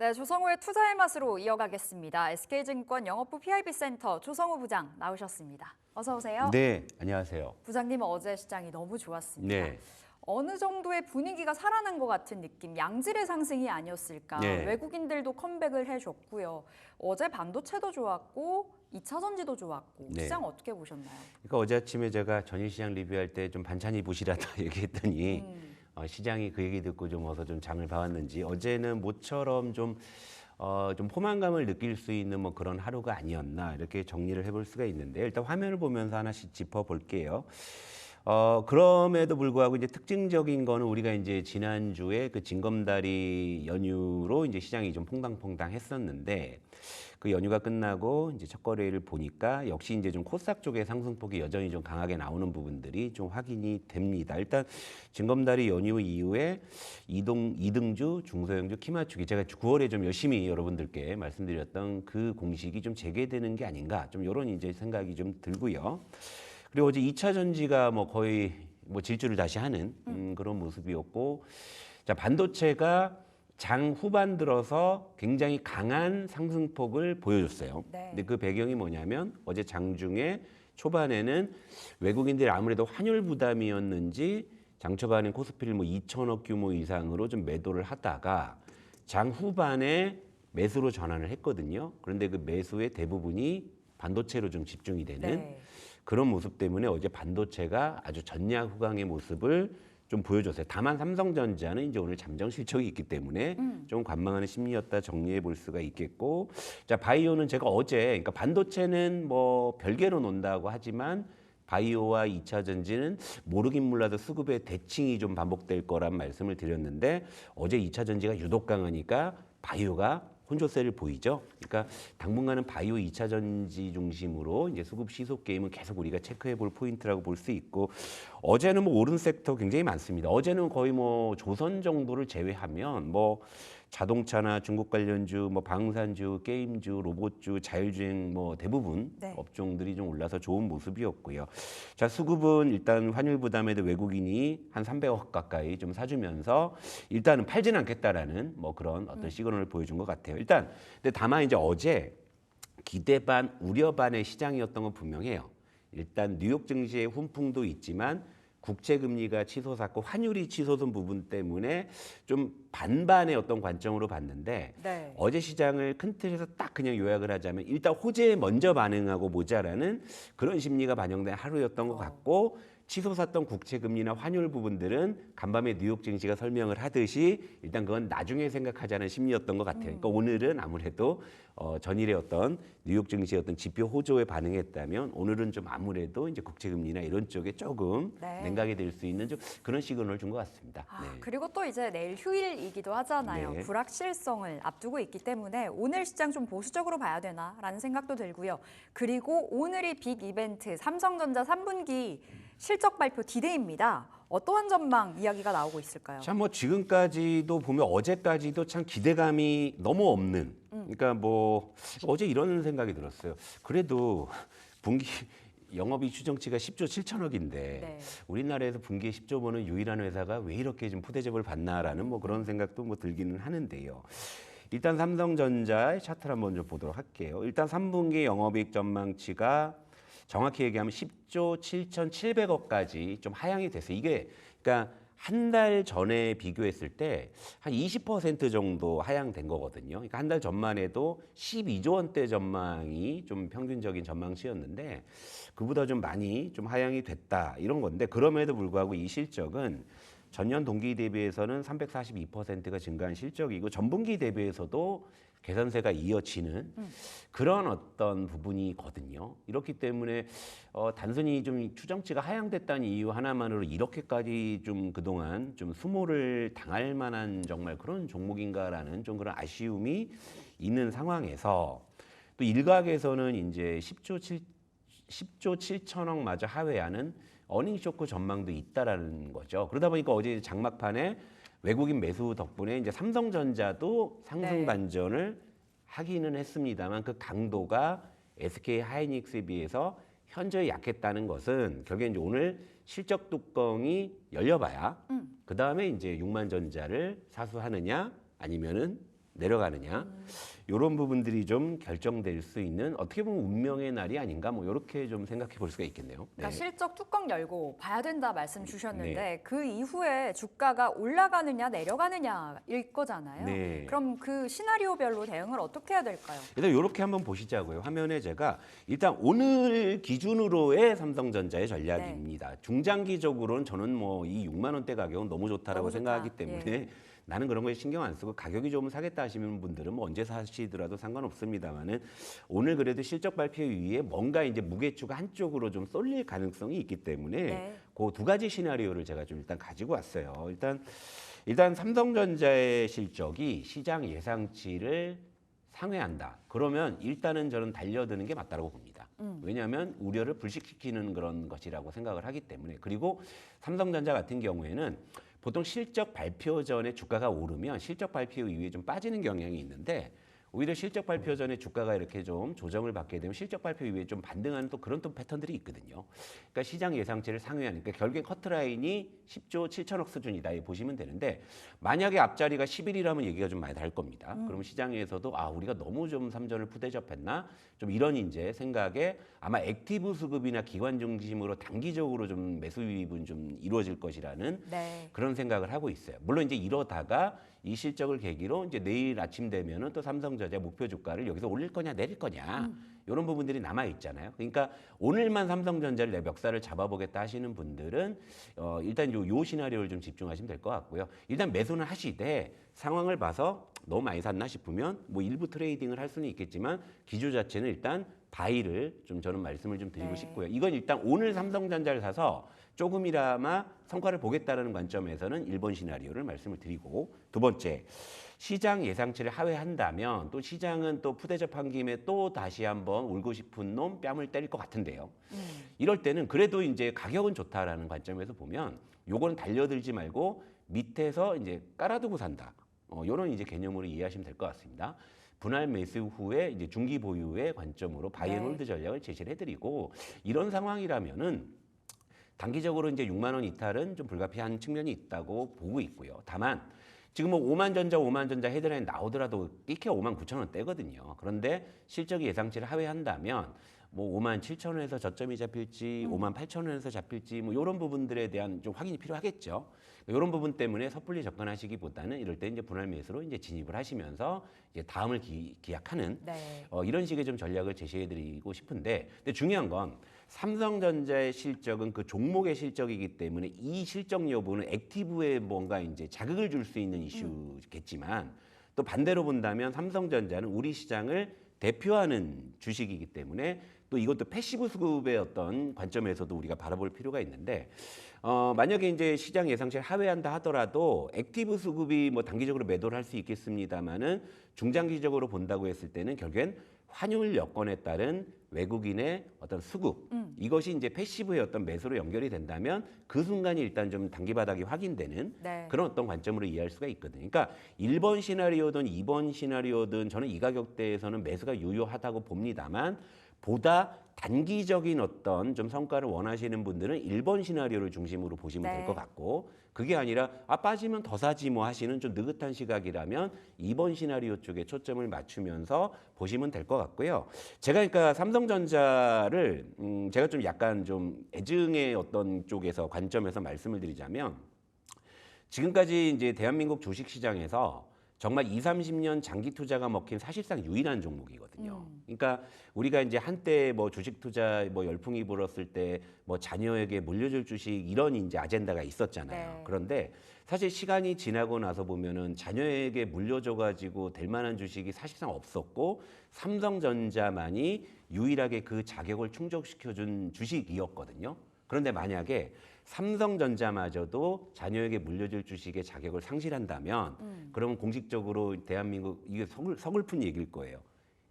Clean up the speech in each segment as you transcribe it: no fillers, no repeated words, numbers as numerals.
네, 조성우의 투자의 맛으로 이어가겠습니다. SK증권 영업부 PIB센터 조성우 부장 나오셨습니다. 어서 오세요. 네, 안녕하세요. 부장님은 어제 시장이 너무 좋았습니다. 네. 어느 정도의 분위기가 살아난 것 같은 느낌, 양질의 상승이 아니었을까. 네. 외국인들도 컴백을 해줬고요. 어제 반도체도 좋았고 2차 전지도 좋았고 네. 시장 어떻게 보셨나요? 그러니까 어제 아침에 제가 전일시장 리뷰할 때 좀 반찬이 보시라다 얘기했더니 시장이 그 얘기 듣고 좀 어서 좀 장을 봐왔는지 어제는 모처럼 좀 포만감을 느낄 수 있는 뭐 그런 하루가 아니었나 이렇게 정리를 해볼 수가 있는데 일단 화면을 보면서 하나씩 짚어볼게요. 그럼에도 불구하고 이제 특징적인 거는 우리가 이제 지난주에 그 징검다리 연휴로 이제 시장이 좀 퐁당퐁당 했었는데 그 연휴가 끝나고 이제 첫 거래를 보니까 역시 이제 좀 코스닥 쪽의 상승폭이 여전히 좀 강하게 나오는 부분들이 좀 확인이 됩니다. 일단 징검다리 연휴 이후에 이등주, 중소형주, 키맞추기 제가 9월에 좀 열심히 여러분들께 말씀드렸던 그 공식이 좀 재개되는 게 아닌가 좀 이런 이제 생각이 좀 들고요. 그리고 어제 2차 전지가 뭐 거의 뭐 질주를 다시 하는 그런 모습이었고, 자 반도체가 장 후반 들어서 굉장히 강한 상승폭을 보여줬어요. 네. 근데 그 배경이 뭐냐면 어제 장중에 초반에는 외국인들이 아무래도 환율 부담이었는지 장 초반에 코스피를 뭐 2천억 규모 이상으로 좀 매도를 하다가 장 후반에 매수로 전환을 했거든요. 그런데 그 매수의 대부분이 반도체로 좀 집중이 되는 네. 그런 모습 때문에 어제 반도체가 아주 전략 후강의 모습을 좀 보여줬어요. 다만 삼성전자는 이제 오늘 잠정 실적이 있기 때문에 좀 관망하는 심리였다 정리해 볼 수가 있겠고, 자 바이오는 제가 어제 그러니까 반도체는 뭐 별개로 논다고 하지만 바이오와 2차 전지는 모르긴 몰라도 수급의 대칭이 좀 반복될 거란 말씀을 드렸는데 어제 2차 전지가 유독 강하니까 바이오가 혼조세를 보이죠. 그러니까 당분간은 바이오 2차 전지 중심으로 이제 수급 시속 게임은 계속 우리가 체크해 볼 포인트라고 볼 수 있고, 어제는 뭐 오른 섹터 굉장히 많습니다. 어제는 거의 뭐 조선 정도를 제외하면 뭐 자동차나 중국 관련주, 뭐 방산주, 게임주, 로봇주, 자율주행 뭐 대부분 네. 업종들이 좀 올라서 좋은 모습이었고요. 자 수급은 일단 환율 부담에도 외국인이 한 300억 가까이 좀 사주면서 일단은 팔지는 않겠다라는 뭐 그런 어떤 시그널을 보여준 것 같아요. 일단 근데 다만 이제 어제 기대 반 우려 반의 시장이었던 건 분명해요. 일단 뉴욕 증시의 훈풍도 있지만 국채 금리가 치솟았고 환율이 치솟은 부분 때문에 좀 반반의 어떤 관점으로 봤는데 네. 어제 시장을 큰 틀에서 딱 그냥 요약을 하자면 일단 호재에 먼저 반응하고 보자라는 그런 심리가 반영된 하루였던 것 같고, 치솟았던 국채 금리나 환율 부분들은 간밤에 뉴욕 증시가 설명을 하듯이 일단 그건 나중에 생각하자는 심리였던 것 같아요. 그러니까 오늘은 아무래도 전일의 어떤 뉴욕 증시의 어떤 지표 호조에 반응했다면 오늘은 좀 아무래도 이제 국채 금리나 이런 쪽에 조금 네. 냉각이 될 수 있는 좀 그런 시그널을 준 것 같습니다. 아, 네. 그리고 또 이제 내일 휴일이기도 하잖아요. 네. 불확실성을 앞두고 있기 때문에 오늘 시장 좀 보수적으로 봐야 되나라는 생각도 들고요. 그리고 오늘이 빅 이벤트 삼성전자 3분기 실적 발표 디데이입니다. 어떠한 전망 이야기가 나오고 있을까요? 참 뭐 지금까지도 보면 어제까지도 참 기대감이 너무 없는. 그러니까 뭐 어제 이런 생각이 들었어요. 그래도 분기 영업이익 추정치가 10조 7천억인데 네. 우리나라에서 분기에 10조 버는 유일한 회사가 왜 이렇게 좀 푸대접을 받나라는 뭐 그런 생각도 뭐 들기는 하는데요. 일단 삼성전자의 차트를 한번 좀 보도록 할게요. 일단 3분기 영업이익 전망치가 정확히 얘기하면 10조 7,700억까지 좀 하향이 됐어요. 이게 그러니까 한 달 전에 비교했을 때 한 20% 정도 하향된 거거든요. 그러니까 한 달 전만 해도 12조 원대 전망이 좀 평균적인 전망치였는데 그보다 좀 많이 좀 하향이 됐다 이런 건데, 그럼에도 불구하고 이 실적은 전년 동기 대비해서는 342%가 증가한 실적이고 전분기 대비해서도 개선세가 이어지는 그런 어떤 부분이거든요. 이렇기 때문에 단순히 좀 추정치가 하향됐다는 이유 하나만으로 이렇게까지 좀 그동안 좀 수모를 당할 만한 정말 그런 종목인가라는 좀 그런 아쉬움이 있는 상황에서 또 일각에서는 이제 10조 7천억 마저 하회하는 어닝 쇼크 전망도 있다라는 거죠. 그러다 보니까 어제 장막판에 외국인 매수 덕분에 이제 삼성전자도 상승 네. 반전을 하기는 했습니다만 그 강도가 SK 하이닉스에 비해서 현저히 약했다는 것은 결국에 이제 오늘 실적 뚜껑이 열려봐야 그 다음에 이제 6만 전자를 사수하느냐 아니면은 내려가느냐 이런 부분들이 좀 결정될 수 있는 어떻게 보면 운명의 날이 아닌가 뭐 이렇게 좀 생각해 볼 수가 있겠네요. 그러니까 실적 뚜껑 열고 봐야 된다 말씀 주셨는데 네. 그 이후에 주가가 올라가느냐 내려가느냐일 거잖아요. 네. 그럼 그 시나리오별로 대응을 어떻게 해야 될까요? 일단 이렇게 한번 보시자고요. 화면에 제가 일단 오늘 기준으로의 삼성전자의 전략입니다. 중장기적으로는 저는 뭐 이 6만 원대 가격은 너무 좋다라고 너무 좋다. 생각하기 때문에 나는 그런 거에 신경 안 쓰고 가격이 좀 사겠다 하시는 분들은 뭐 언제 사시더라도 상관없습니다만은 오늘 그래도 실적 발표 이후에 뭔가 이제 무게추가 한쪽으로 좀 쏠릴 가능성이 있기 때문에 네. 그 두 가지 시나리오를 제가 좀 일단 가지고 왔어요. 일단 삼성전자의 실적이 시장 예상치를 상회한다. 그러면 일단은 저는 달려드는 게 맞다고 봅니다. 왜냐하면 우려를 불식시키는 그런 것이라고 생각을 하기 때문에. 그리고 삼성전자 같은 경우에는 보통 실적 발표 전에 주가가 오르면 실적 발표 이후에 좀 빠지는 경향이 있는데 오히려 실적 발표 전에 주가가 이렇게 좀 조정을 받게 되면 실적 발표 이후에 좀 반등하는 또 그런 또 패턴들이 있거든요. 그러니까 시장 예상치를 상회하는, 그러니까 결국엔 커트라인이 10조 7천억 수준이다 보시면 되는데 만약에 앞자리가 11이라면 얘기가 좀 많이 다를 겁니다. 그러면 시장에서도 우리가 너무 좀 삼전을 푸대접했나? 좀 이런 이제 생각에 아마 액티브 수급이나 기관 중심으로 단기적으로 좀 매수 유입은 좀 이루어질 것이라는 네. 그런 생각을 하고 있어요. 물론 이제 이러다가 이 실적을 계기로 이제 내일 아침 되면은 또 삼성전자 목표 주가를 여기서 올릴 거냐 내릴 거냐 이런 부분들이 남아 있잖아요. 그러니까 오늘만 삼성전자를 내 멱살을 잡아보겠다 하시는 분들은 일단 요 시나리오를 좀 집중하시면 될 것 같고요. 일단 매수는 하시되 상황을 봐서 너무 많이 샀나 싶으면 뭐 일부 트레이딩을 할 수는 있겠지만 기조 자체는 일단 바이를 좀 저는 말씀을 좀 드리고 네. 싶고요. 이건 일단 오늘 삼성전자를 사서 조금이나마 성과를 보겠다는 관점에서는 1번 시나리오를 말씀을 드리고 두 번째 시장 예상치를 하회한다면 또 시장은 또 푸대접한 김에 또 다시 한번 울고 싶은 놈 뺨을 때릴 것 같은데요. 이럴 때는 그래도 이제 가격은 좋다라는 관점에서 보면 요거는 달려들지 말고 밑에서 이제 깔아두고 산다. 요런 이제 개념으로 이해하시면 될 것 같습니다. 분할 매수 후에 이제 중기 보유의 관점으로 바이앤홀드 전략을 제시를 해드리고 이런 상황이라면은 단기적으로 이제 6만 원 이탈은 좀 불가피한 측면이 있다고 보고 있고요. 다만 지금 뭐 5만 전자 헤드라인 나오더라도 끼케 5만 9천 원대거든요. 그런데 실적이 예상치를 하회한다면 뭐 5만 7천 원에서 저점이 잡힐지 5만 8천 원에서 잡힐지 뭐 이런 부분들에 대한 좀 확인이 필요하겠죠. 이런 부분 때문에 섣불리 접근하시기보다는 이럴 때 이제 분할 매수로 이제 진입을 하시면서 이제 다음을 기약하는 네. 이런 식의 좀 전략을 제시해드리고 싶은데, 근데 중요한 건 삼성전자의 실적은 그 종목의 실적이기 때문에 이 실적 여부는 액티브에 뭔가 이제 자극을 줄 수 있는 이슈겠지만 또 반대로 본다면 삼성전자는 우리 시장을 대표하는 주식이기 때문에 또 이것도 패시브 수급의 어떤 관점에서도 우리가 바라볼 필요가 있는데 만약에 이제 시장 예상치를 하회한다 하더라도 액티브 수급이 뭐 단기적으로 매도를 할 수 있겠습니다만은 중장기적으로 본다고 했을 때는 결국엔 환율 여건에 따른 외국인의 어떤 수급 이것이 이제 패시브의 어떤 매수로 연결이 된다면 그 순간이 일단 좀 단기 바닥이 확인되는 네. 그런 어떤 관점으로 이해할 수가 있거든요. 그러니까 1번 시나리오든 2번 시나리오든 저는 이 가격대에서는 매수가 유효하다고 봅니다만 보다 단기적인 어떤 좀 성과를 원하시는 분들은 1번 시나리오를 중심으로 보시면 네. 될 것 같고 그게 아니라 빠지면 더 사지 뭐 하시는 좀 느긋한 시각이라면 2번 시나리오 쪽에 초점을 맞추면서 보시면 될 것 같고요. 제가 그러니까 삼성전자를 제가 좀 약간 좀 애증의 어떤 쪽에서 관점에서 말씀을 드리자면 지금까지 이제 대한민국 주식 시장에서 정말 20, 30년 장기 투자가 먹힌 사실상 유일한 종목이거든요. 그러니까 우리가 이제 한때 뭐 주식 투자 뭐 열풍이 불었을 때 뭐 자녀에게 물려줄 주식 이런 이제 아젠다가 있었잖아요. 네. 그런데 사실 시간이 지나고 나서 보면은 자녀에게 물려줘 가지고 될 만한 주식이 사실상 없었고 삼성전자만이 유일하게 그 자격을 충족시켜 준 주식이었거든요. 그런데 만약에 삼성전자마저도 자녀에게 물려줄 주식의 자격을 상실한다면 그러면 공식적으로 대한민국 이게 서글픈 얘기일 거예요.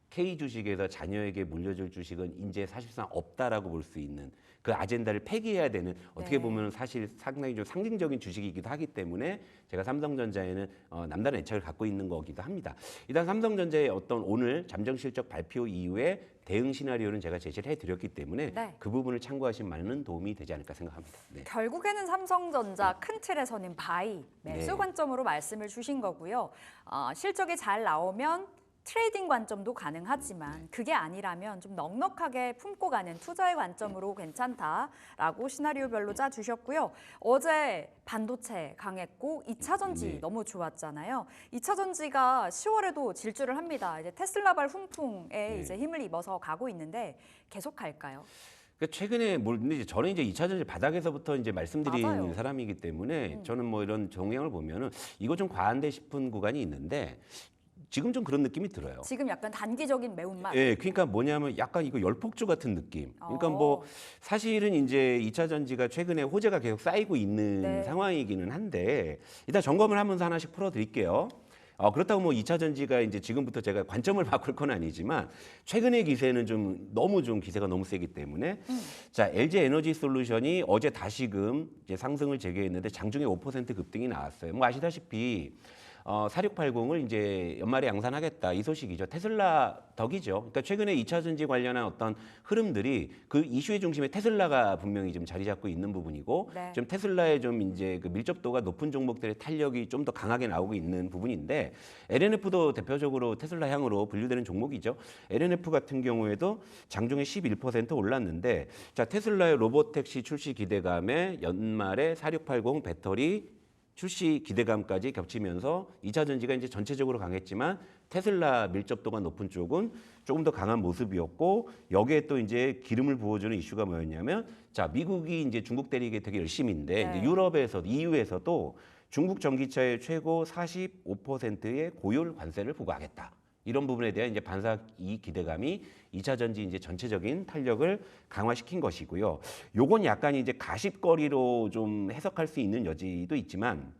K 주식에서 자녀에게 물려줄 주식은 이제 사실상 없다라고 볼 수 있는 그 아젠다를 폐기해야 되는 어떻게 네. 보면 사실 상당히 좀 상징적인 주식이기도 하기 때문에 제가 삼성전자에는 남다른 애착을 갖고 있는 거기도 합니다. 일단 삼성전자의 어떤 오늘 잠정 실적 발표 이후에 대응 시나리오는 제가 제시를 해드렸기 때문에 네. 그 부분을 참고하시면 많은 도움이 되지 않을까 생각합니다. 네. 결국에는 삼성전자 큰 틀에서는 바이, 매수 네. 관점으로 말씀을 주신 거고요. 실적이 잘 나오면 트레이딩 관점도 가능하지만 그게 아니라면 좀 넉넉하게 품고 가는 투자의 관점으로 괜찮다라고 시나리오별로 짜주셨고요. 어제 반도체 강했고 2차 전지 네. 너무 좋았잖아요. 2차 전지가 10월에도 질주를 합니다. 이제 테슬라발 훈풍에 네. 이제 힘을 입어서 가고 있는데 계속 갈까요? 그러니까 최근에 근데 이제 저는 이제 2차 전지 바닥에서부터 이제 말씀드린 맞아요. 사람이기 때문에 저는 뭐 이런 동향을 보면은 이거 좀 과한데 싶은 구간이 있는데 지금 좀 그런 느낌이 들어요. 지금 약간 단기적인 매운맛. 예, 그러니까 뭐냐면 약간 이거 열폭주 같은 느낌. 그러니까 뭐 사실은 이제 2차 전지가 최근에 호재가 계속 쌓이고 있는 네. 상황이기는 한데 일단 점검을 하면서 하나씩 풀어드릴게요. 그렇다고 뭐 2차 전지가 이제 지금부터 제가 관점을 바꿀 건 아니지만 최근의 기세는 좀 너무 좀 기세가 너무 세기 때문에 자 LG 에너지 솔루션이 어제 다시금 이제 상승을 재개했는데 장중에 5% 급등이 나왔어요. 뭐 아시다시피 4680을 이제 연말에 양산하겠다 이 소식이죠. 테슬라 덕이죠. 그러니까 최근에 2차 전지 관련한 어떤 흐름들이 그 이슈의 중심에 테슬라가 분명히 좀 자리 잡고 있는 부분이고 네. 좀 테슬라의 좀 이제 그 밀접도가 높은 종목들의 탄력이 좀 더 강하게 나오고 있는 부분인데 LNF도 대표적으로 테슬라 향으로 분류되는 종목이죠. LNF 같은 경우에도 장중에 11% 올랐는데 자 테슬라의 로보택시 출시 기대감에 연말에 4680 배터리 출시 기대감까지 겹치면서 2차 전지가 이제 전체적으로 강했지만 테슬라 밀접도가 높은 쪽은 조금 더 강한 모습이었고 여기에 또 이제 기름을 부어주는 이슈가 뭐였냐면 자 미국이 이제 중국 때리기 되게 열심인데 네. 이제 유럽에서 EU에서도 중국 전기차의 최고 45%의 고율 관세를 부과하겠다. 이런 부분에 대한 이제 반사 이익 기대감이 2차 전지 이제 전체적인 탄력을 강화시킨 것이고요. 요건 약간 이제 가십거리로 좀 해석할 수 있는 여지도 있지만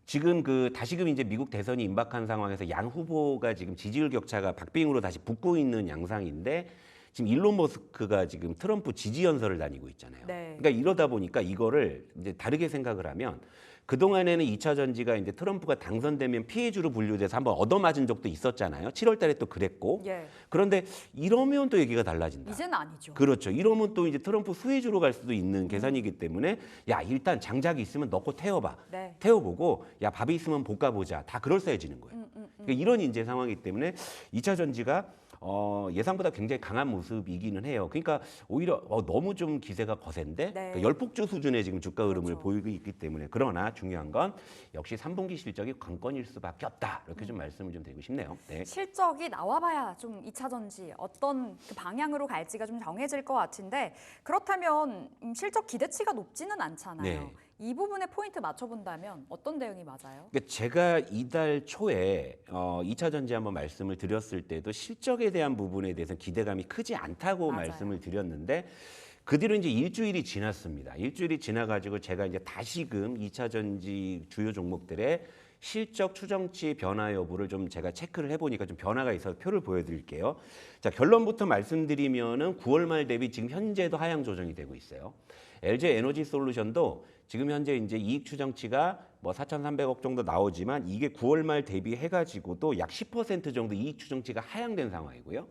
지금 다시금 이제 미국 대선이 임박한 상황에서 양 후보가 지금 지지율 격차가 박빙으로 다시 붙고 있는 양상인데 지금 일론 머스크가 지금 트럼프 지지 연설을 다니고 있잖아요. 네. 그러니까 이러다 보니까 이거를 이제 다르게 생각을 하면 그동안에는 2차 전지가 이제 트럼프가 당선되면 피해주로 분류돼서 한번 얻어맞은 적도 있었잖아요. 7월 달에 또 그랬고. 예. 그런데 이러면 또 얘기가 달라진다. 이제는 아니죠. 그렇죠. 이러면 또 이제 트럼프 수혜주로 갈 수도 있는 계산이기 때문에 야, 일단 장작이 있으면 넣고 태워봐. 네. 태워보고 야, 밥이 있으면 볶아보자. 다 그럴싸해지는 거예요. 그러니까 이런 이제 상황이기 때문에 2차 전지가 예상보다 굉장히 강한 모습이기는 해요. 그러니까 오히려 너무 좀 기세가 거센데 네. 그러니까 열폭주 수준의 지금 주가 흐름을 그렇죠. 보이고 있기 때문에 그러나 중요한 건 역시 3분기 실적이 관건일 수밖에 없다. 이렇게 좀 말씀을 좀 드리고 싶네요. 네. 실적이 나와봐야 좀 2차 전지 어떤 그 방향으로 갈지가 좀 정해질 것 같은데 그렇다면 실적 기대치가 높지는 않잖아요. 네. 이 부분에 포인트 맞춰본다면 어떤 대응이 맞아요? 그러니까 제가 이달 초에 2차 전지 한번 말씀을 드렸을 때도 실적에 대한 부분에 대해서 기대감이 크지 않다고 맞아요. 말씀을 드렸는데 그 뒤로 이제 일주일이 지났습니다. 일주일이 지나가지고 제가 이제 다시금 2차 전지 주요 종목들의 실적 추정치 변화 여부를 좀 제가 체크를 해보니까 좀 변화가 있어서 표를 보여드릴게요. 자, 결론부터 말씀드리면은 9월 말 대비 지금 현재도 하향 조정이 되고 있어요. LG 에너지 솔루션도 지금 현재 이제 이익 추정치가 뭐 4,300억 정도 나오지만 이게 9월 말 대비해가지고도 약 10% 정도 이익 추정치가 하향된 상황이고요.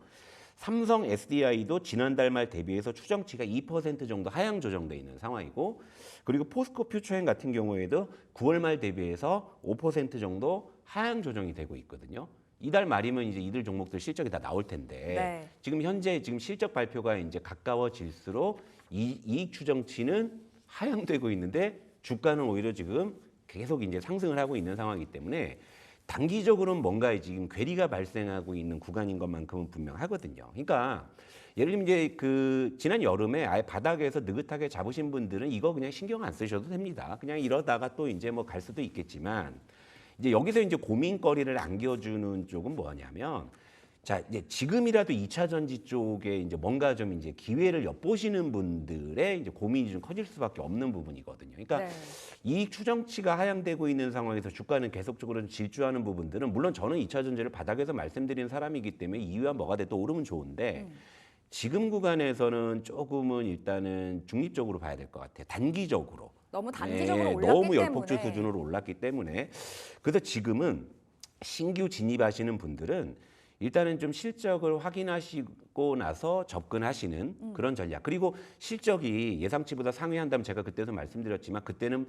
삼성 SDI도 지난달 말 대비해서 추정치가 2% 정도 하향 조정돼 있는 상황이고 그리고 포스코 퓨처엔 같은 경우에도 9월 말 대비해서 5% 정도 하향 조정이 되고 있거든요. 이달 말이면 이제 이들 종목들 실적이 다 나올 텐데 네. 지금 현재 지금 실적 발표가 이제 가까워질수록 이익 추정치는 하향되고 있는데 주가는 오히려 지금 계속 이제 상승을 하고 있는 상황이기 때문에 단기적으로는 뭔가 지금 괴리가 발생하고 있는 구간인 것만큼은 분명하거든요. 그러니까 예를 들면 이제 지난 여름에 아예 바닥에서 느긋하게 잡으신 분들은 이거 그냥 신경 안 쓰셔도 됩니다. 그냥 이러다가 또 이제 뭐 갈 수도 있겠지만 이제 여기서 이제 고민거리를 안겨주는 쪽은 뭐냐면 자, 이제 지금이라도 2차 전지 쪽에 이제 뭔가 좀 이제 기회를 엿보시는 분들의 이제 고민이 좀 커질 수밖에 없는 부분이거든요. 그러니까 네. 이익 추정치가 하향되고 있는 상황에서 주가는 계속적으로 좀 질주하는 부분들은 물론 저는 2차 전지를 바닥에서 말씀드리는 사람이기 때문에 이유와 뭐가 돼도 오르면 좋은데 지금 구간에서는 조금은 일단은 중립적으로 봐야 될 것 같아요. 단기적으로. 너무 단기적으로 네, 올랐기 너무 때문에. 열폭주 수준으로 올랐기 때문에 그래서 지금은 신규 진입하시는 분들은 일단은 좀 실적을 확인하시고 나서 접근하시는 그런 전략. 그리고 실적이 예상치보다 상회한다면 제가 그때도 말씀드렸지만 그때는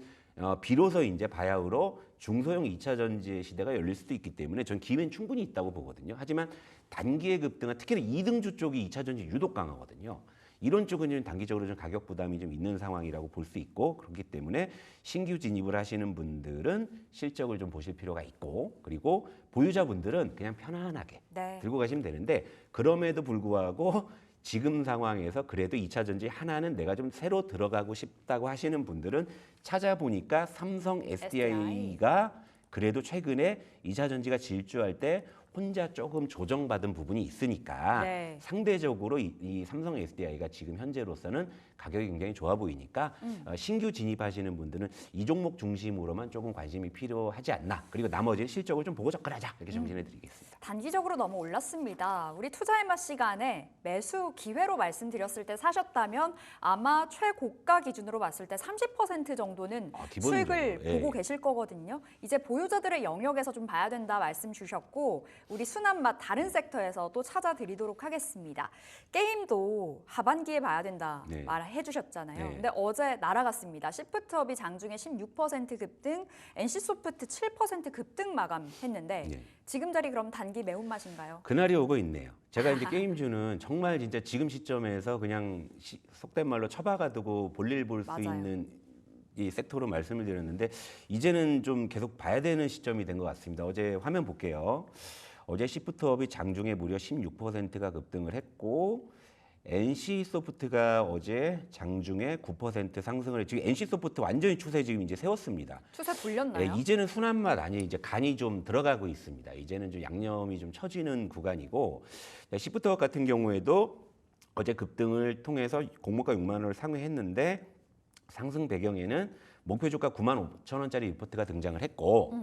비로소 이제 바야흐로 중소형 2차 전지 시대가 열릴 수도 있기 때문에 전 기회는 충분히 있다고 보거든요. 하지만 단기의 급등은 특히나 2등주 쪽이 2차 전지 유독 강하거든요. 이런 쪽은 좀 단기적으로 좀 가격 부담이 좀 있는 상황이라고 볼 수 있고 그렇기 때문에 신규 진입을 하시는 분들은 실적을 좀 보실 필요가 있고 그리고 보유자분들은 그냥 편안하게 네. 들고 가시면 되는데 그럼에도 불구하고 지금 상황에서 그래도 2차 전지 하나는 내가 좀 새로 들어가고 싶다고 하시는 분들은 찾아보니까 삼성 SDI가 그래도 최근에 2차 전지가 질주할 때 혼자 조금 조정받은 부분이 있으니까 네. 상대적으로 이 삼성 SDI가 지금 현재로서는 가격이 굉장히 좋아 보이니까 신규 진입하시는 분들은 이 종목 중심으로만 조금 관심이 필요하지 않나. 그리고 나머지는 실적을 좀 보고 접근하자. 이렇게 정신을 드리겠습니다. 단기적으로 너무 올랐습니다. 우리 투자의 맛 시간에 매수 기회로 말씀드렸을 때 사셨다면 아마 최고가 기준으로 봤을 때 30% 정도는 기본적으로, 수익을 예. 보고 계실 거거든요. 이제 보유자들의 영역에서 좀 봐야 된다 말씀 주셨고 우리 순한 맛 다른 섹터에서 또 찾아드리도록 하겠습니다. 게임도 하반기에 봐야 된다 네. 말해 주셨잖아요. 네. 근데 어제 날아갔습니다. 시프트업이 장중에 16% 급등, NC소프트 7% 급등 마감했는데 네. 지금 자리 그럼 단기 매운맛인가요? 그날이 오고 있네요. 제가 이제 게임주는 정말 진짜 지금 시점에서 그냥 속된 말로 처박아두고 볼일 볼 수 맞아요. 있는 이 섹터로 말씀을 드렸는데 이제는 좀 계속 봐야 되는 시점이 된 것 같습니다. 어제 화면 볼게요. 어제 시프트업이 장중에 무려 16%가 급등을 했고 NC소프트가 어제 장중에 9% 상승을 했죠. NC소프트 완전히 추세 지금 이제 세웠습니다. 추세 돌렸나요? 예, 이제는 순한 맛 아니에요. 이제 간이 좀 들어가고 있습니다. 이제는 좀 양념이 좀 처지는 구간이고 시프트업 같은 경우에도 어제 급등을 통해서 공모가 6만 원을 상회했는데 상승 배경에는 목표 주가 9만 5천 원짜리 리포트가 등장을 했고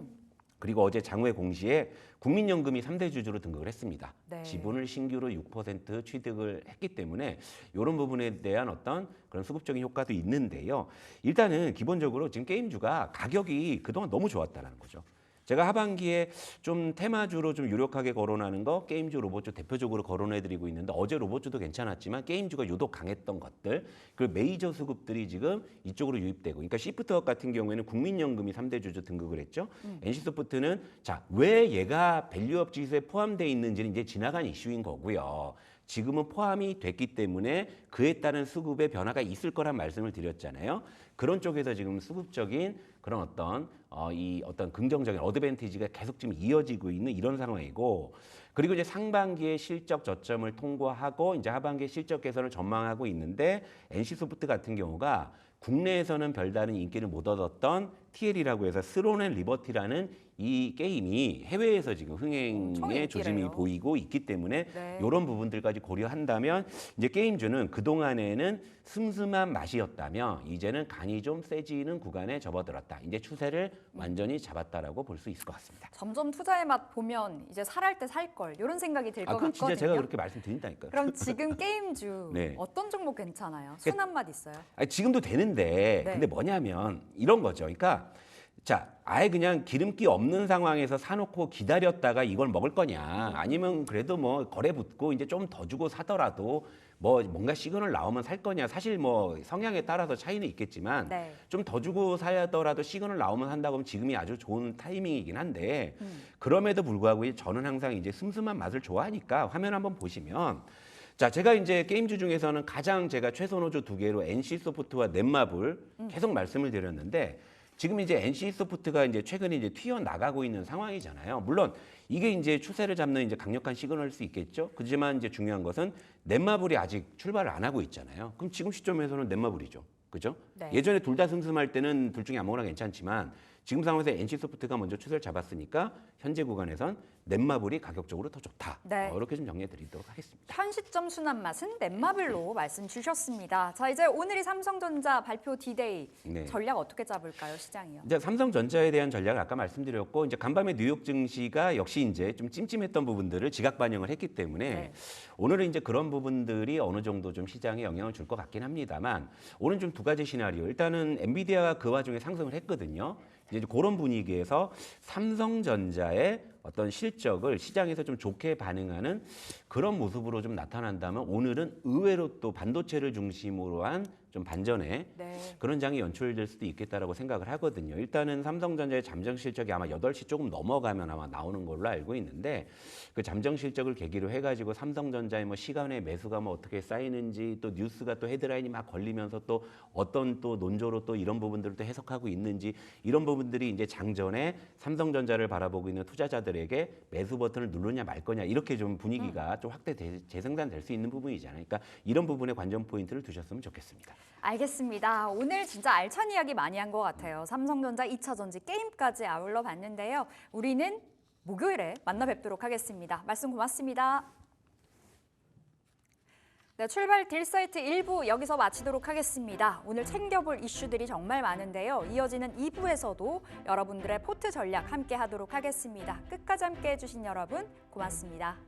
그리고 어제 장외 공시에 국민연금이 3대 주주로 등극을 했습니다. 네. 지분을 신규로 6% 취득을 했기 때문에 이런 부분에 대한 어떤 그런 수급적인 효과도 있는데요. 일단은 기본적으로 지금 게임주가 가격이 그동안 너무 좋았다는 거죠. 제가 하반기에 좀 테마주로 좀 유력하게 거론하는 거 게임주, 로봇주 대표적으로 거론해드리고 있는데 어제 로봇주도 괜찮았지만 게임주가 유독 강했던 것들 그리고 메이저 수급들이 지금 이쪽으로 유입되고 그러니까 시프트업 같은 경우에는 국민연금이 3대 주주 등극을 했죠. NC소프트는 자, 왜 얘가 밸류업 지수에 포함되어 있는지는 이제 지나간 이슈인 거고요. 지금은 포함이 됐기 때문에 그에 따른 수급의 변화가 있을 거란 말씀을 드렸잖아요. 그런 쪽에서 지금 수급적인 그런 어떤 긍정적인 어드밴티지가 계속 지금 이어지고 있는 이런 상황이고 그리고 이제 상반기에 실적 저점을 통과하고 이제 하반기에 실적 개선을 전망하고 있는데 NC소프트 같은 경우가 국내에서는 별다른 인기를 못 얻었던 TL이라고 해서 스론 앤 리버티라는 이 게임이 해외에서 지금 엄청 흥행의 조짐이 인기래요. 보이고 있기 때문에 네. 이런 부분들까지 고려한다면 이제 게임주는 그동안에는 슴슴한 맛이었다면 이제는 간이 좀 세지는 구간에 접어들었다. 이제 추세를 완전히 잡았다라고 볼 수 있을 것 같습니다. 점점 투자의 맛 보면 이제 살할 때 살 걸 이런 생각이 들 것 그건 같거든요. 진짜 제가 그렇게 말씀드린다니까요. 그럼 지금 게임주 네. 어떤 종목 괜찮아요? 순한 맛 있어요? 아니, 지금도 되는데 네. 근데 뭐냐면 이런 거죠. 그러니까 자, 아예 그냥 기름기 없는 상황에서 사놓고 기다렸다가 이걸 먹을 거냐 아니면 그래도 뭐 거래 붙고 이제 좀 더 주고 사더라도 뭐 뭔가 시그널 나오면 살 거냐 사실 뭐 성향에 따라서 차이는 있겠지만 네. 좀 더 주고 사더라도 시그널 나오면 한다고 하면 지금이 아주 좋은 타이밍이긴 한데 그럼에도 불구하고 저는 항상 이제 슴슴한 맛을 좋아하니까 화면 한번 보시면 자, 제가 이제 게임주 중에서는 가장 제가 최선호주 두 개로 NC소프트와 넷마블 계속 말씀을 드렸는데 지금 이제 NC소프트가 이제 최근에 이제 튀어 나가고 있는 상황이잖아요. 물론 이게 이제 추세를 잡는 이제 강력한 시그널일 수 있겠죠. 그렇지만 이제 중요한 것은 넷마블이 아직 출발을 안 하고 있잖아요. 그럼 지금 시점에서는 넷마블이죠. 그죠? 네. 예전에 둘 다 슴슴할 때는 둘 중에 아무거나 괜찮지만 지금 상황에서 NC소프트가 먼저 추세를 잡았으니까 현재 구간에선 넷마블이 가격적으로 더 좋다. 네. 이렇게 좀 정리해 드리도록 하겠습니다. 현 시점 순환 맛은 넷마블로 말씀 주셨습니다. 자, 이제 오늘이 삼성전자 발표 디데이 네. 전략 어떻게 잡을까요, 시장이요? 이제 삼성전자에 대한 전략을 아까 말씀드렸고 이제 간밤에 뉴욕 증시가 역시 이제 좀 찜찜했던 부분들을 지각 반영을 했기 때문에 네. 오늘은 이제 그런 부분들이 어느 정도 좀 시장에 영향을 줄 것 같긴 합니다만 오늘 좀 두 가지 시나리오. 일단은 엔비디아가 그 와중에 상승을 했거든요. 이제 그런 분위기에서 삼성전자의 어떤 실적을 시장에서 좀 좋게 반응하는 그런 모습으로 좀 나타난다면 오늘은 의외로 또 반도체를 중심으로 한 좀 반전에 네. 그런 장이 연출될 수도 있겠다라고 생각을 하거든요. 일단은 삼성전자의 잠정 실적이 아마 8시 조금 넘어가면 아마 나오는 걸로 알고 있는데 그 잠정 실적을 계기로 해가지고 삼성전자의 뭐 시간의 매수가 뭐 어떻게 쌓이는지 또 뉴스가 또 헤드라인이 막 걸리면서 또 어떤 또 논조로 또 이런 부분들을 또 해석하고 있는지 이런 부분들이 이제 장전에 삼성전자를 바라보고 있는 투자자들에게 매수 버튼을 누르냐 말 거냐 이렇게 좀 분위기가 좀 확대 재생산될 수 있는 부분이잖아요. 그러니까 이런 부분에 관전 포인트를 두셨으면 좋겠습니다. 알겠습니다. 오늘 진짜 알찬 이야기 많이 한 것 같아요. 삼성전자 2차 전지 게임까지 아울러 봤는데요. 우리는 목요일에 만나 뵙도록 하겠습니다. 말씀 고맙습니다. 네, 출발 딜사이트 1부 여기서 마치도록 하겠습니다. 오늘 챙겨볼 이슈들이 정말 많은데요. 이어지는 2부에서도 여러분들의 포트 전략 함께 하도록 하겠습니다. 끝까지 함께 해주신 여러분 고맙습니다.